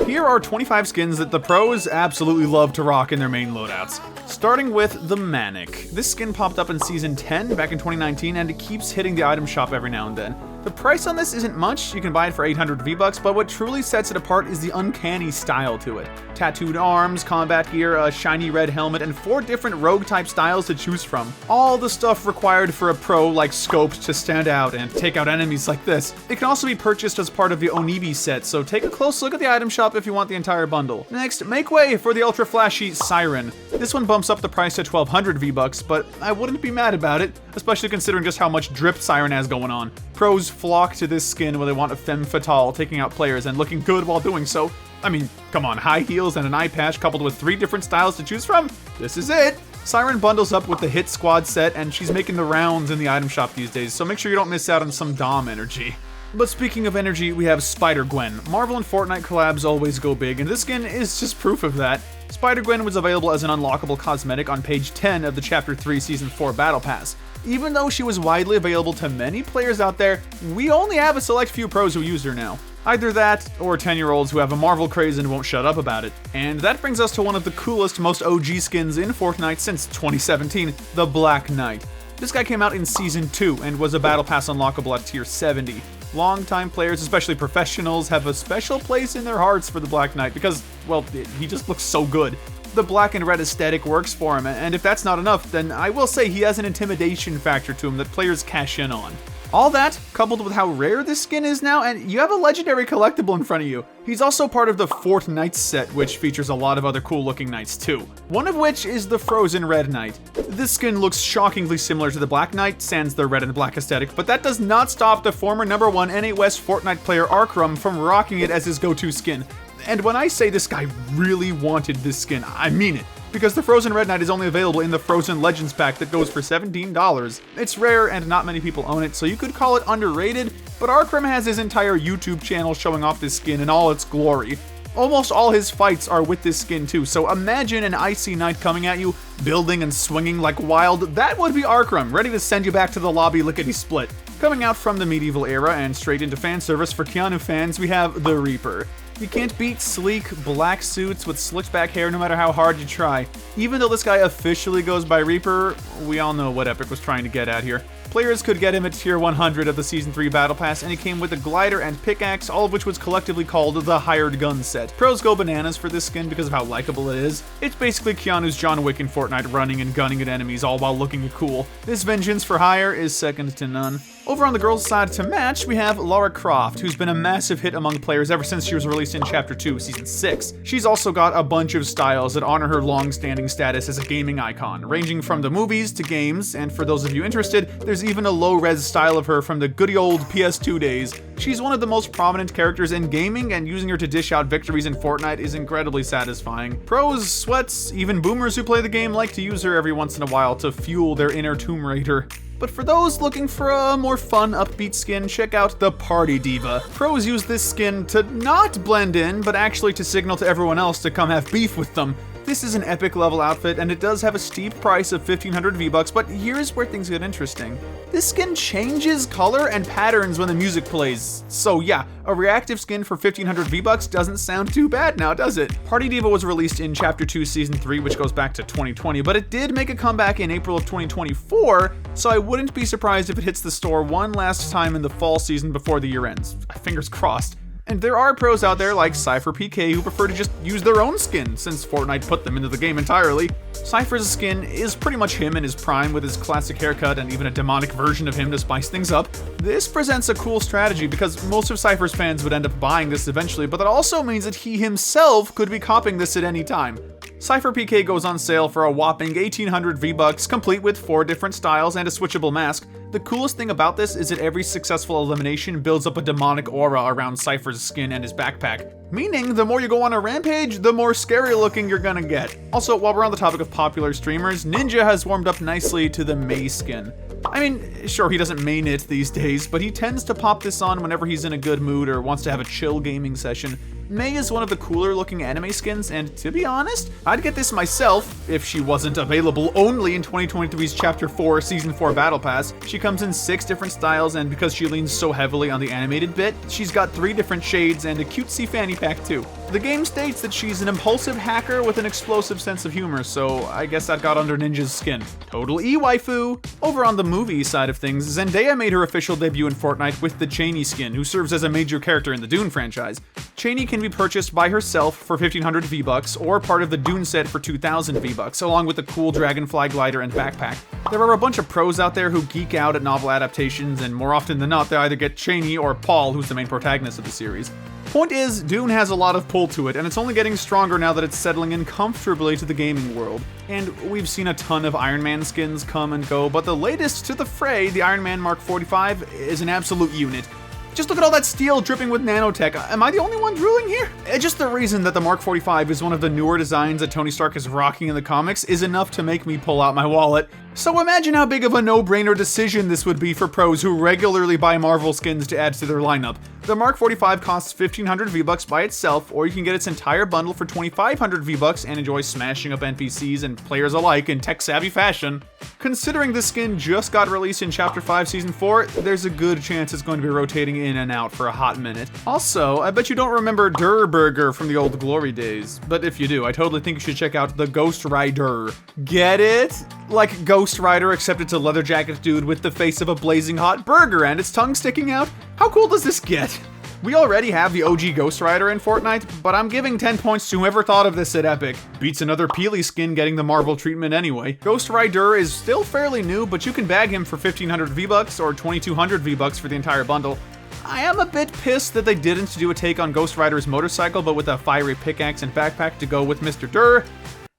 Here are 25 skins that the pros absolutely love to rock in their main loadouts. Starting with the Manic. This skin popped up in Season 10 back in 2019, and it keeps hitting the item shop every now and then. The price on this isn't much, you can buy it for 800 V-Bucks, but what truly sets it apart is the uncanny style to it. Tattooed arms, combat gear, a shiny red helmet, and 4 different rogue-type styles to choose from. All the stuff required for a pro like Scoped to stand out and take out enemies like this. It can also be purchased as part of the Onibi set, so take a close look at the item shop if you want the entire bundle. Next, make way for the ultra-flashy Siren. This one bumps up the price to 1200 V-Bucks, but I wouldn't be mad about it, especially considering just how much drip Siren has going on. Pros flock to this skin when they want a femme fatale taking out players and looking good while doing so. I mean, come on, high heels and an eye patch coupled with 3 different styles to choose from? This is it! Siren bundles up with the Hit Squad set, and she's making the rounds in the item shop these days, so make sure you don't miss out on some Dom energy. But speaking of energy, we have Spider-Gwen. Marvel and Fortnite collabs always go big, and this skin is just proof of that. Spider-Gwen was available as an unlockable cosmetic on page 10 of the Chapter 3 Season 4 Battle Pass. Even though she was widely available to many players out there, we only have a select few pros who use her now. Either that, or 10-year-olds who have a Marvel craze and won't shut up about it. And that brings us to one of the coolest, most OG skins in Fortnite since 2017, the Black Knight. This guy came out in Season 2 and was a Battle Pass unlockable at Tier 70. Longtime players, especially professionals, have a special place in their hearts for the Black Knight because, well, he just looks so good. The black and red aesthetic works for him, and if that's not enough, then I will say he has an intimidation factor to him that players cash in on. All that, coupled with how rare this skin is now, and you have a legendary collectible in front of you. He's also part of the Fortnite set, which features a lot of other cool looking knights too. One of which is the Frozen Red Knight. This skin looks shockingly similar to the Black Knight, sans the red and black aesthetic, but that does not stop the former #1 NA West Fortnite player Aram from rocking it as his go-to skin. And when I say this guy really wanted this skin, I mean it. Because the Frozen Red Knight is only available in the Frozen Legends pack that goes for $17. It's rare and not many people own it, so you could call it underrated, but Aram has his entire YouTube channel showing off this skin in all its glory. Almost all his fights are with this skin too, so imagine an icy knight coming at you, building and swinging like wild. That would be Aram, ready to send you back to the lobby lickety-split. Coming out from the medieval era and straight into fan service for Keanu fans, we have the Reaper. You can't beat sleek, black suits with slicked back hair no matter how hard you try. Even though this guy officially goes by Reaper, we all know what Epic was trying to get at here. Players could get him at tier 100 of the Season 3 Battle Pass, and he came with a glider and pickaxe, all of which was collectively called the Hired Gun set. Pros go bananas for this skin because of how likable it is. It's basically Keanu's John Wick in Fortnite running and gunning at enemies all while looking cool. This vengeance for hire is second to none. Over on the girls' side to match, we have Lara Croft, who's been a massive hit among players ever since she was released in Chapter 2, Season 6. She's also got a bunch of styles that honor her long-standing status as a gaming icon, ranging from the movies to games, and for those of you interested, there's even a low-res style of her from the goody old PS2 days. She's one of the most prominent characters in gaming, and using her to dish out victories in Fortnite is incredibly satisfying. Pros, sweats, even boomers who play the game like to use her every once in a while to fuel their inner Tomb Raider. But for those looking for a more fun, upbeat skin, check out the Party Diva. Pros use this skin to not blend in, but actually to signal to everyone else to come have beef with them. This is an epic level outfit, and it does have a steep price of 1500 V-Bucks, but here's where things get interesting. This skin changes color and patterns when the music plays. So yeah, a reactive skin for 1500 V-Bucks doesn't sound too bad now, does it? Party Diva was released in Chapter 2 Season 3, which goes back to 2020, but it did make a comeback in April of 2024, so I wouldn't be surprised if it hits the store one last time in the fall season before the year ends. Fingers crossed. And there are pros out there like Cypher PK who prefer to just use their own skin, since Fortnite put them into the game entirely. Cypher's skin is pretty much him in his prime with his classic haircut and even a demonic version of him to spice things up. This presents a cool strategy because most of Cypher's fans would end up buying this eventually, but that also means that he himself could be copying this at any time. Cypher PK goes on sale for a whopping 1800 V-Bucks, complete with 4 different styles and a switchable mask. The coolest thing about this is that every successful elimination builds up a demonic aura around Cypher's skin and his backpack. Meaning, the more you go on a rampage, the more scary looking you're gonna get. Also, while we're on the topic of popular streamers, Ninja has warmed up nicely to the Mei skin. I mean, sure, he doesn't main it these days, but he tends to pop this on whenever he's in a good mood or wants to have a chill gaming session. Mei is one of the cooler looking anime skins, and to be honest, I'd get this myself if she wasn't available only in 2023's Chapter 4 Season 4 Battle Pass. She comes in 6 different styles, and because she leans so heavily on the animated bit, she's got 3 different shades and a cutesy fanny pack too. The game states that she's an impulsive hacker with an explosive sense of humor, so I guess that got under Ninja's skin. Total e-waifu! Over on the movie side of things, Zendaya made her official debut in Fortnite with the Cheney skin, who serves as a major character in the Dune franchise. Cheney can be purchased by herself for 1,500 V-Bucks, or part of the Dune set for 2,000 V-Bucks, along with the cool dragonfly glider and backpack. There are a bunch of pros out there who geek out at novel adaptations, and more often than not, they either get Cheney or Paul, who's the main protagonist of the series. Point is, Dune has a lot of pull to it, and it's only getting stronger now that it's settling in comfortably to the gaming world. And we've seen a ton of Iron Man skins come and go, but the latest to the fray, the Iron Man Mark 45, is an absolute unit. Just look at all that steel dripping with nanotech. Am I the only one drooling here? Just the reason that the Mark 45 is one of the newer designs that Tony Stark is rocking in the comics is enough to make me pull out my wallet. So imagine how big of a no-brainer decision this would be for pros who regularly buy Marvel skins to add to their lineup. The Mark 45 costs 1,500 V-Bucks by itself, or you can get its entire bundle for 2,500 V-Bucks and enjoy smashing up NPCs and players alike in tech-savvy fashion. Considering this skin just got released in Chapter 5 Season 4, there's a good chance it's going to be rotating in and out for a hot minute. Also, I bet you don't remember Durr Burger from the old glory days, but if you do, I totally think you should check out the Ghost Rider. Get it? Like Ghost Rider, except it's a leather jacket dude with the face of a blazing hot burger and its tongue sticking out? How cool does this get? We already have the OG Ghost Rider in Fortnite, but I'm giving 10 points to whoever thought of this at Epic. Beats another Peely skin getting the Marvel treatment anyway. Ghost Rider is still fairly new, but you can bag him for 1,500 V-Bucks or 2,200 V-Bucks for the entire bundle. I am a bit pissed that they didn't do a take on Ghost Rider's motorcycle, but with a fiery pickaxe and backpack to go with Mr. Durr.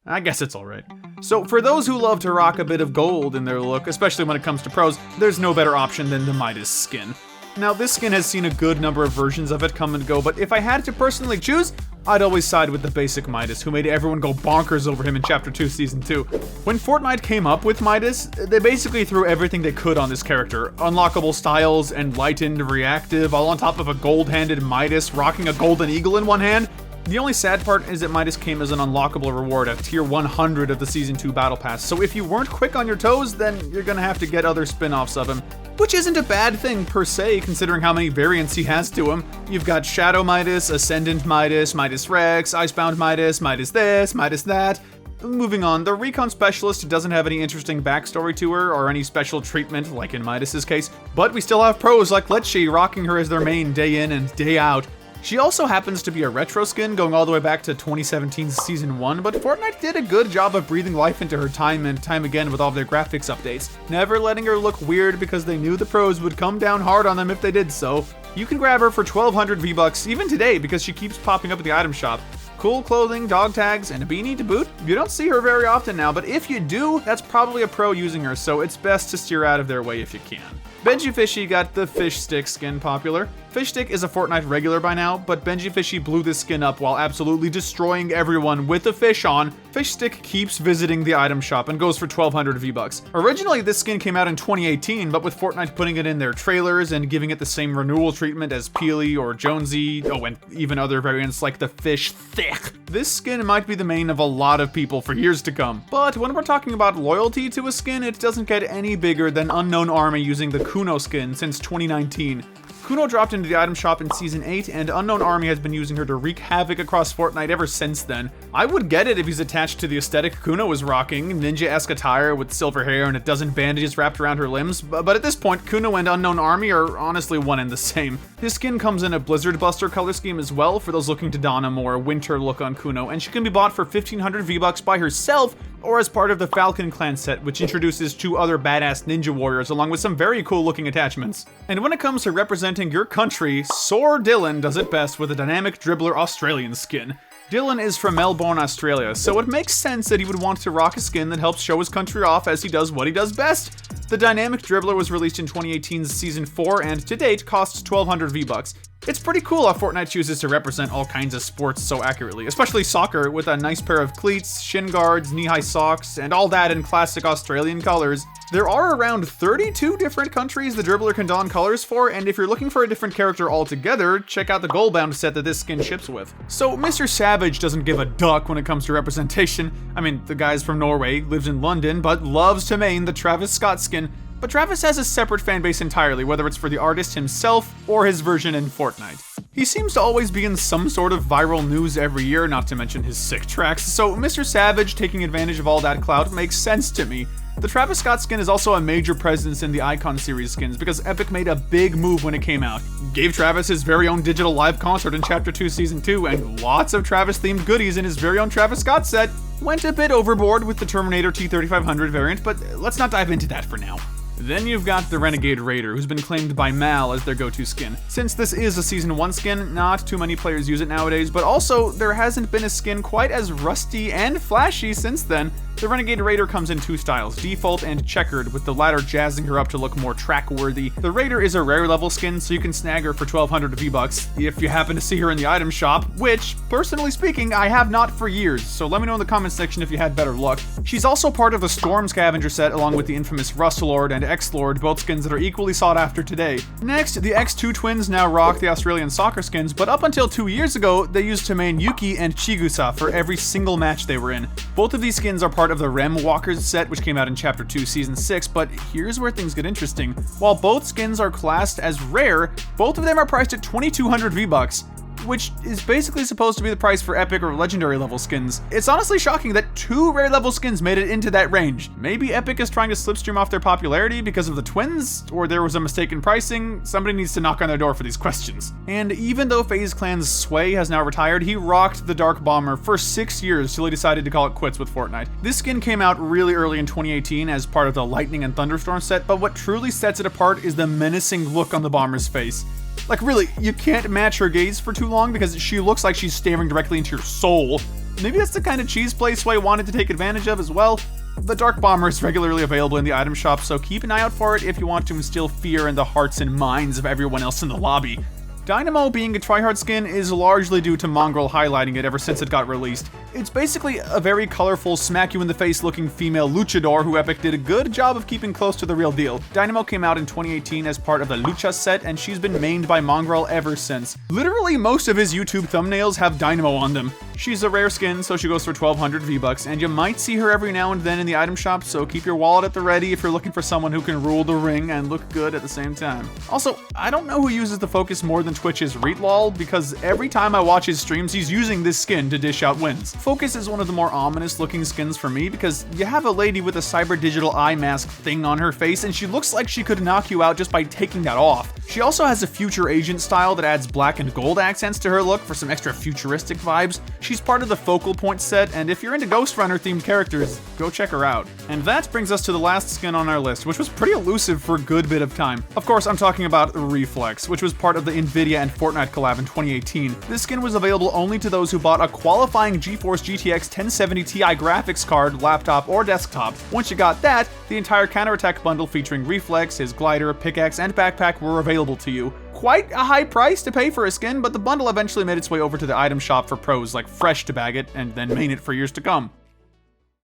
I guess it's alright. So for those who love to rock a bit of gold in their look, especially when it comes to pros, there's no better option than the Midas skin. Now this skin has seen a good number of versions of it come and go, but if I had to personally choose, I'd always side with the basic Midas, who made everyone go bonkers over him in Chapter 2 Season 2. When Fortnite came up with Midas, they basically threw everything they could on this character. Unlockable styles, enlightened, reactive, all on top of a gold-handed Midas rocking a golden eagle in one hand. The only sad part is that Midas came as an unlockable reward at tier 100 of the Season 2 Battle Pass, so if you weren't quick on your toes, then you're gonna have to get other spin-offs of him. Which isn't a bad thing per se, considering how many variants he has to him. You've got Shadow Midas, Ascendant Midas, Midas Rex, Icebound Midas, Midas this, Midas that. Moving on, the Recon Specialist doesn't have any interesting backstory to her or any special treatment like in Midas's case, but we still have pros like Letchi rocking her as their main day in and day out. She also happens to be a retro skin going all the way back to 2017's Season 1, but Fortnite did a good job of breathing life into her time and time again with all of their graphics updates, never letting her look weird because they knew the pros would come down hard on them if they did so. You can grab her for 1,200 V-Bucks even today because she keeps popping up at the item shop. Cool clothing, dog tags, and a beanie to boot. You don't see her very often now, but if you do, that's probably a pro using her, so it's best to steer out of their way if you can. Benji Fishy got the Fish Stick skin popular. Fish Stick is a Fortnite regular by now, but Benji Fishy blew this skin up while absolutely destroying everyone with a fish on. Fish Stick keeps visiting the item shop and goes for 1,200 V-Bucks. Originally, this skin came out in 2018, but with Fortnite putting it in their trailers and giving it the same renewal treatment as Peely or Jonesy, and even other variants like the Fish Thick, this skin might be the main of a lot of people for years to come. But when we're talking about loyalty to a skin, it doesn't get any bigger than Unknown Army using the Kuno skin since 2019. Kuno dropped into the item shop in Season 8, and Unknown Army has been using her to wreak havoc across Fortnite ever since then. I would get it if he's attached to the aesthetic Kuno was rocking, ninja-esque attire with silver hair and a dozen bandages wrapped around her limbs, but at this point, Kuno and Unknown Army are honestly one and the same. His skin comes in a Blizzard Buster color scheme as well for those looking to don a more winter look on Kuno, and she can be bought for 1,500 V-Bucks by herself or as part of the Falcon Clan set, which introduces 2 other badass ninja warriors along with some very cool looking attachments. And when it comes to representing your country, Soar Dylan does it best with a dynamic Dribbler Australian skin. Dylan is from Melbourne, Australia, so it makes sense that he would want to rock a skin that helps show his country off as he does what he does best. The dynamic Dribbler was released in 2018's Season 4 and to date costs 1,200 V-Bucks. It's pretty cool how Fortnite chooses to represent all kinds of sports so accurately, especially soccer with a nice pair of cleats, shin guards, knee-high socks, and all that in classic Australian colors. There are around 32 different countries the Dribbler can don colors for, and if you're looking for a different character altogether, check out the Goldbound set that this skin ships with. So Mr. Savage doesn't give a duck when it comes to representation. I mean, the guy's from Norway, lives in London, but loves to main the Travis Scott skin. But Travis has a separate fanbase entirely, whether it's for the artist himself or his version in Fortnite. He seems to always be in some sort of viral news every year, not to mention his sick tracks, so Mr. Savage taking advantage of all that clout makes sense to me. The Travis Scott skin is also a major presence in the Icon series skins because Epic made a big move when it came out. Gave Travis his very own digital live concert in Chapter 2 Season 2 and lots of Travis-themed goodies in his very own Travis Scott set. Went a bit overboard with the Terminator T3500 variant, but let's not dive into that for now. Then you've got the Renegade Raider, who's been claimed by Mal as their go-to skin. Since this is a Season 1 skin, not too many players use it nowadays, but also there hasn't been a skin quite as rusty and flashy since then. The Renegade Raider comes in two styles, default and checkered, with the latter jazzing her up to look more track-worthy. The Raider is a rare level skin, so you can snag her for 1,200 V-Bucks if you happen to see her in the item shop, which, personally speaking, I have not for years, so let me know in the comments section if you had better luck. She's also part of the Storm Scavenger set, along with the infamous Rustlord and X-Lord, both skins that are equally sought after today. Next, the X2 twins now rock the Australian soccer skins, but up until 2 years ago, they used to main Yuki and Chigusa for every single match they were in. Both of these skins are part of the Rem Walkers set, which came out in Chapter 2 Season 6, but here's where things get interesting. While both skins are classed as rare, both of them are priced at 2,200 V-Bucks, which is basically supposed to be the price for epic or legendary level skins. It's honestly shocking that 2 rare level skins made it into that range. Maybe Epic is trying to slipstream off their popularity because of the twins, or there was a mistake in pricing. Somebody needs to knock on their door for these questions. And even though FaZe Clan's Sway has now retired, he rocked the Dark Bomber for 6 years till he decided to call it quits with Fortnite. This skin came out really early in 2018 as part of the Lightning and Thunderstorm set, but what truly sets it apart is the menacing look on the Bomber's face. Like really, you can't match her gaze for too long because she looks like she's staring directly into your soul. Maybe that's the kind of cheese play Sway wanted to take advantage of as well. The Dark Bomber is regularly available in the item shop, so keep an eye out for it if you want to instill fear in the hearts and minds of everyone else in the lobby. Dynamo being a tryhard skin is largely due to Mongrel highlighting it ever since it got released. It's basically a very colorful, smack-you-in-the-face looking female luchador who Epic did a good job of keeping close to the real deal. Dynamo came out in 2018 as part of the Lucha set, and she's been mained by Mongrel ever since. Literally most of his YouTube thumbnails have Dynamo on them. She's a rare skin, so she goes for 1,200 V-Bucks, and you might see her every now and then in the item shop, so keep your wallet at the ready if you're looking for someone who can rule the ring and look good at the same time. Also, I don't know who uses the focus more than Twitch's Reetlol, because every time I watch his streams, he's using this skin to dish out wins. Focus is one of the more ominous looking skins for me, because you have a lady with a cyber digital eye mask thing on her face, and she looks like she could knock you out just by taking that off. She also has a future agent style that adds black and gold accents to her look for some extra futuristic vibes. She's part of the Focal Point set, and if you're into Ghost Runner themed characters, go check her out. And that brings us to the last skin on our list, which was pretty elusive for a good bit of time. Of course, I'm talking about Reflex, which was part of the Nvidia and Fortnite collab in 2018. This skin was available only to those who bought a qualifying GeForce GTX 1070 Ti graphics card, laptop, or desktop. Once you got that, the entire counterattack bundle featuring Reflex, his glider, pickaxe, and backpack were available to you. Quite a high price to pay for a skin, but the bundle eventually made its way over to the item shop for pros like Fresh to bag it and then main it for years to come.